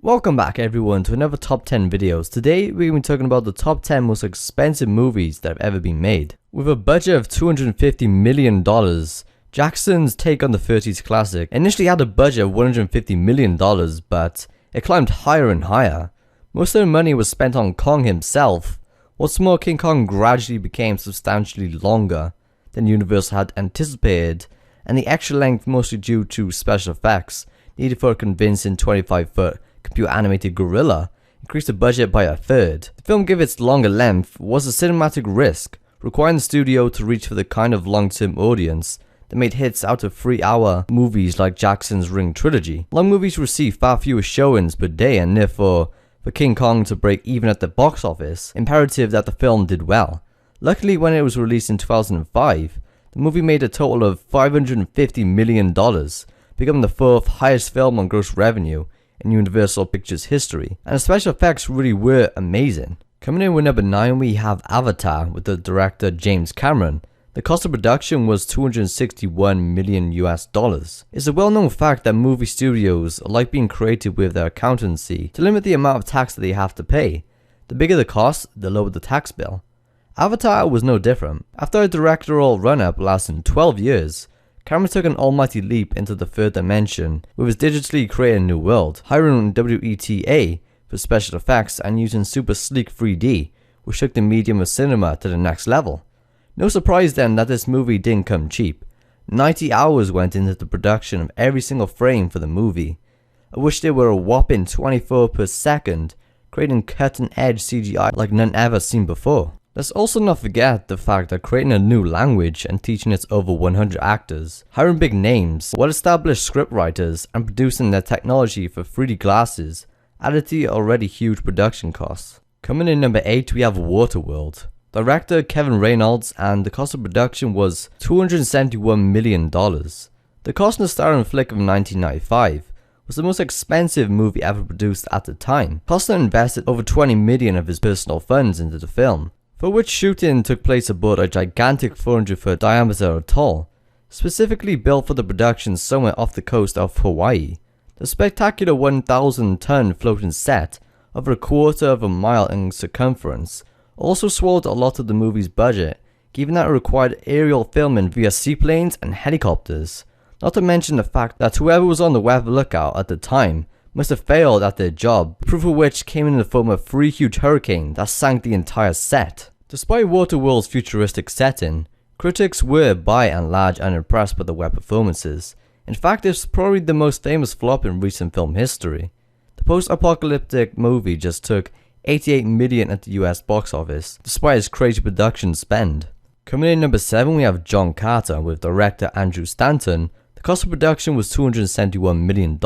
Welcome back everyone to another top 10 videos. Today we're going to be talking about the top 10 most expensive movies that have ever been made. With a budget of $250 million, Jackson's take on the 30s classic initially had a budget of $150 million, but it climbed higher and higher. Most of the money was spent on Kong himself. What's more, King Kong gradually became substantially longer than Universal had anticipated, and the extra length mostly due to special effects needed for a convincing 25-foot computer animated gorilla increased the budget by a third. The film, given its longer length, was a cinematic risk, requiring the studio to reach for the kind of long-term audience that made hits out of 3-hour movies like Jackson's Ring trilogy. Long movies receive far fewer showings per day, and therefore, for King Kong to break even at the box office, imperative that the film did well. Luckily, when it was released in 2005, the movie made a total of $550 million, becoming the fourth highest film on gross revenue in Universal Pictures history, and the special effects really were amazing. Coming in with number 9, we have Avatar with the director James Cameron. The cost of production was $261 million US. It's a well-known fact that movie studios like being creative with their accountancy to limit the amount of tax that they have to pay. The bigger the cost, the lower the tax bill. Avatar was no different. After a directorial run-up lasting 12 years, Cameron took an almighty leap into the third dimension with his digitally created new world, hiring WETA for special effects and using super sleek 3D, which took the medium of cinema to the next level. No surprise then that this movie didn't come cheap. 90 hours went into the production of every single frame for the movie, of which there were a whopping 24 per second, creating cutting-edge CGI like none ever seen before. Let's also not forget the fact that creating a new language and teaching its over 100 actors, hiring big names, well-established scriptwriters, and producing their technology for 3D glasses added to the already huge production costs. Coming in number 8, we have Waterworld. Director Kevin Reynolds, and the cost of production was $271 million. The cost in the starring flick of 1995 was the most expensive movie ever produced at the time. Costner invested over $20 million of his personal funds into the film, for which shooting took place aboard a gigantic 400-foot diameter atoll, specifically built for the production somewhere off the coast of Hawaii. The spectacular 1,000-ton floating set, over a quarter of a mile in circumference, also swallowed a lot of the movie's budget, given that it required aerial filming via seaplanes and helicopters, not to mention the fact that whoever was on the weather lookout at the time must have failed at their job, proof of which came in the form of 3 huge hurricanes that sank the entire set. Despite Waterworld's futuristic setting, critics were by and large unimpressed by the web performances. In fact, it's probably the most famous flop in recent film history. The post-apocalyptic movie just took $88 million at the US box office, despite its crazy production spend. Coming in number 7, we have John Carter with director Andrew Stanton. The cost of production was $271 million.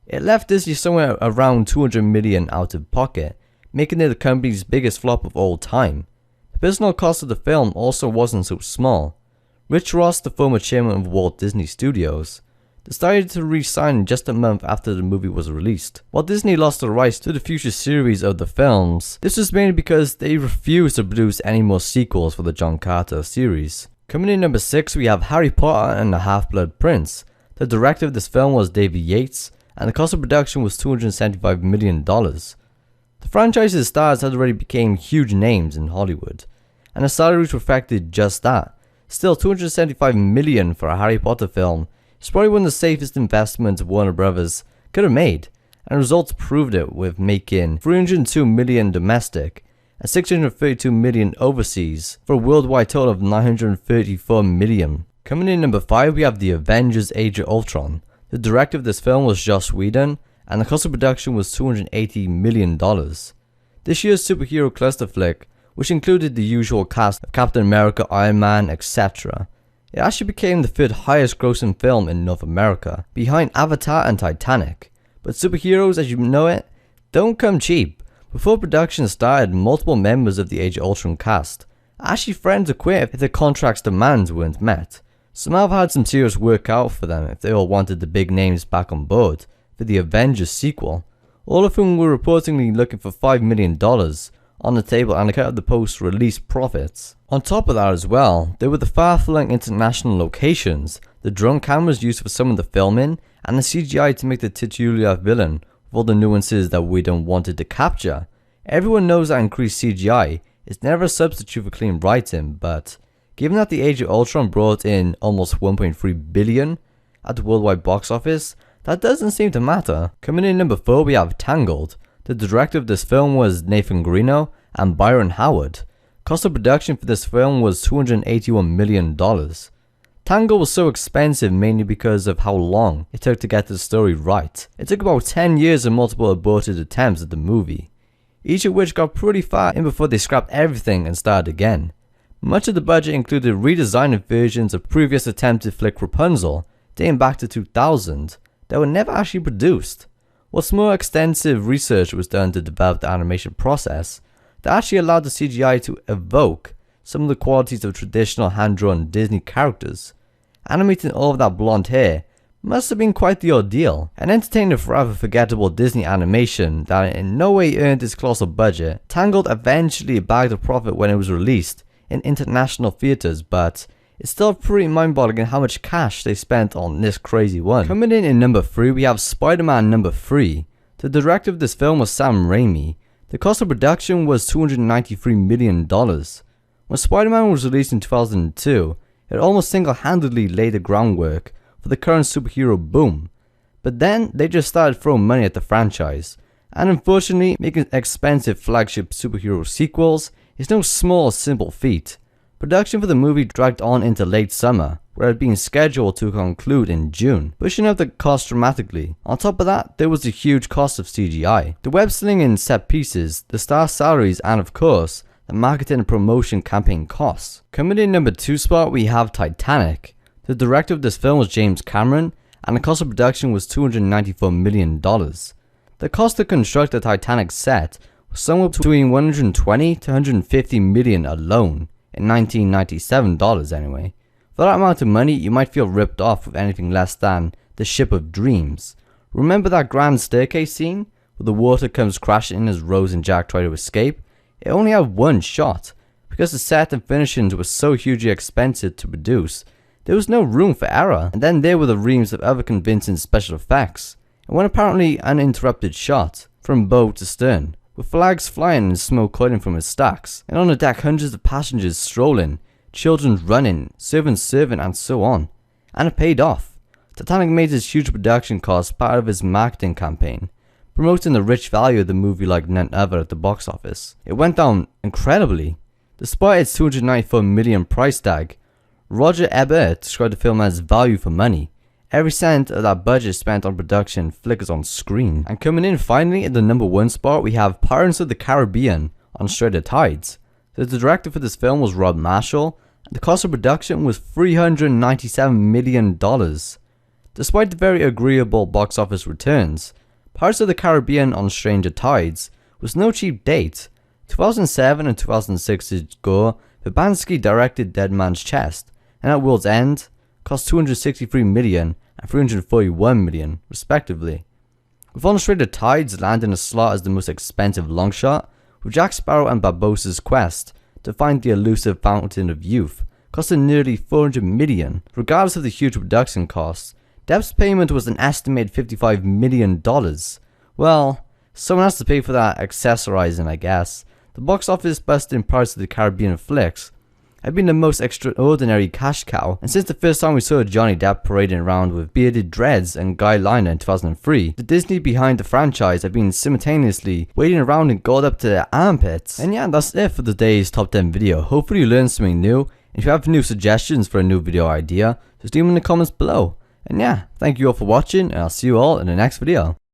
It left Disney somewhere around $200 million out of pocket, making it the company's biggest flop of all time. The personal cost of the film also wasn't so small. Rich Ross, the former chairman of Walt Disney Studios, decided to re-sign just a month after the movie was released. While Disney lost the rights to the future series of the films, this was mainly because they refused to produce any more sequels for the John Carter series. Coming in number 6, we have Harry Potter and the Half-Blood Prince. The director of this film was David Yates, and the cost of production was $275 million. The franchise's stars had already become huge names in Hollywood, and the salaries reflected just that. Still, $275 million for a Harry Potter film is probably one of the safest investments Warner Brothers could have made, and results proved it, with making $302 million domestic and $632 million overseas for a worldwide total of $934 million. Coming in number 5, we have the Avengers Age of Ultron. The director of this film was Joss Whedon, and the cost of production was $280 million. This year's superhero cluster flick, which included the usual cast of Captain America, Iron Man, etc., it actually became the 3rd highest grossing film in North America, behind Avatar and Titanic. But superheroes as you know it don't come cheap. Before production started, multiple members of the Age of Ultron cast actually threatened to quit if their contract's demands weren't met. Some have had some serious work out for them if they all wanted the big names back on board for the Avengers sequel, all of whom were reportedly looking for $5 million on the table and a cut of the post-release profits. On top of that as well, there were the far-flung international locations, the drone cameras used for some of the filming, and the CGI to make the titular villain with all the nuances that we don't want it to capture. Everyone knows that increased CGI is never a substitute for clean writing, but given that the Age of Ultron brought in almost 1.3 billion at the worldwide box office, that doesn't seem to matter. Coming in number 4, we have Tangled. The director of this film was Nathan Greeno and Byron Howard. Cost of production for this film was $281 million. Tangled was so expensive mainly because of how long it took to get the story right. It took about 10 years and multiple aborted attempts at the movie, each of which got pretty far in before they scrapped everything and started again. Much of the budget included redesigning versions of previous attempted flick Rapunzel dating back to 2000 that were never actually produced. What's more, extensive research was done to develop the animation process that actually allowed the CGI to evoke some of the qualities of traditional hand-drawn Disney characters. Animating all of that blonde hair must have been quite the ordeal, and entertaining a forever forgettable Disney animation that in no way earned its colossal budget. Tangled eventually bagged a profit when it was released in international theaters, but it's still pretty mind-boggling how much cash they spent on this crazy one. Coming in number 3, we have SpiderMan number 3. The director of this film was Sam Raimi. The cost of production was $293 million. When Spider-Man was released in 2002, it almost single-handedly laid the groundwork for the current superhero boom. But then, they just started throwing money at the franchise, and unfortunately, making expensive flagship superhero sequels is no small simple feat. Production for the movie dragged on into late summer, where it had been scheduled to conclude in June, pushing up the cost dramatically. On top of that, there was the huge cost of CGI, the web slinging set pieces, the star salaries, and of course, the marketing and promotion campaign costs. Coming in number 2 spot, we have Titanic. The director of this film was James Cameron, and the cost of production was $294 million. The cost to construct the Titanic set was somewhere between $120 to $150 million alone, in 1997 dollars anyway. For that amount of money, you might feel ripped off with anything less than the Ship of Dreams. Remember that grand staircase scene where the water comes crashing in as Rose and Jack try to escape? It only had one shot, because the set and finishings were so hugely expensive to produce. There was no room for error, and then there were the reams of other convincing special effects, and one apparently uninterrupted shot from bow to stern, with flags flying and smoke curling from its stacks, and on the deck hundreds of passengers strolling, children running, servants serving, and so on. And it paid off. Titanic made its huge production costs part of its marketing campaign, promoting the rich value of the movie like none other at the box office. It went down incredibly. Despite its $294 million price tag, Roger Ebert described the film as value for money. Every cent of that budget spent on production flickers on screen. And coming in finally at the number 1 spot, we have Pirates of the Caribbean on Shredded Tides. The director for this film was Rob Marshall, and the cost of production was $397 million. Despite the very agreeable box office returns, Pirates of the Caribbean on Stranger Tides was no cheap date. 2007 and 2006's Gore Verbinski directed Dead Man's Chest, and At World's End cost $263 million and $341 million, respectively. With On Stranger Tides landing a slot as the most expensive longshot, with Jack Sparrow and Barbossa's quest to find the elusive Fountain of Youth costing nearly $400 million. Regardless of the huge production costs, Depp's payment was an estimated $55 million. Well, someone has to pay for that accessorizing, I guess. The box office busting Pirates of the Caribbean flicks had been the most extraordinary cash cow, and since the first time we saw Johnny Depp parading around with bearded dreads and Guy Liner in 2003, the Disney behind the franchise had been simultaneously waiting around and gold up to their armpits. And yeah, that's it for today's top 10 video. Hopefully you learned something new, and if you have new suggestions for a new video idea, just leave them in the comments below. And yeah, thank you all for watching, and I'll see you all in the next video.